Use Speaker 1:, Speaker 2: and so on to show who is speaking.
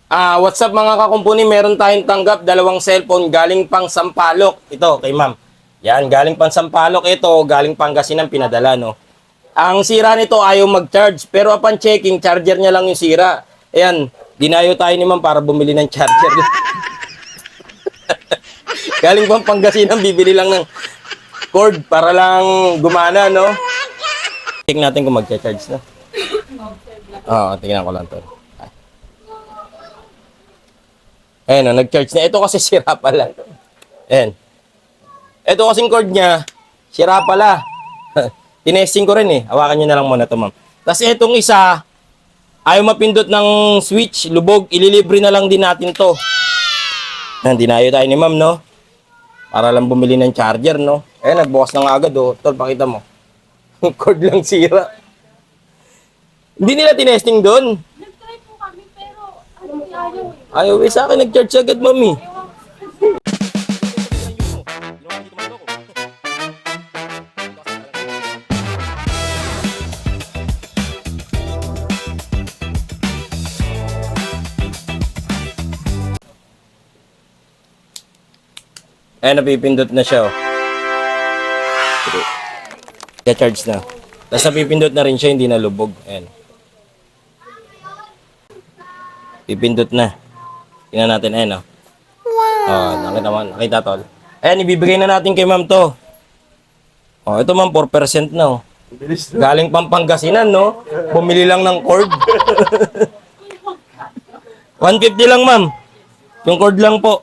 Speaker 1: What's up mga kakumpuni? Meron tayong tanggap, dalawang cellphone galing pang Sampaloc. Ito, kay ma'am. Yan, galing pang Sampaloc. Ito, galing Pangasinan pinadala, no? Ang sira nito ayaw mag-charge. Pero upon checking, charger niya lang yung sira. Ayan, dinayo tayo ni ma'am para bumili ng charger. Galing pang Pangasinan, bibili lang ng cord para lang gumana, no? Check natin kung mag-charge na. Oo, tingnan ko lang to. Ayan, nag-charge na. Ito kasi sira pala. Ayan. Ito kasing cord niya, sira pala. Tinesting ko rin eh. Hawakan nyo na lang muna ito, ma'am. Tapos itong isa, ayaw mapindot ng switch, lubog. Ililibre na lang din natin to. Ayan, dinayo tayo ni ma'am, no? Para lang bumili ng charger, no? Ayan, nagbukas na nga agad, oh. Tol, pakita mo. Cord lang sira. Hindi nila tinesting doon.
Speaker 2: Nag-try po kami pero ayaw eh.
Speaker 1: Ayaw eh, sa akin nag-charge agad, mami. Eh, napipindot na siya, oh. Charge na. Tapos napipindot na rin siya, hindi na lubog. Ayan. Pipindot na. Tingnan natin, ayan, oh. Wow! Nakita, tol. Ayan, ibibigay na natin kay ma'am to. Oh, ito ma'am, 4% na, oh. Galing pang Pangasinan, no? Bumili lang ng cord. 150 lang, ma'am. Yung cord lang po.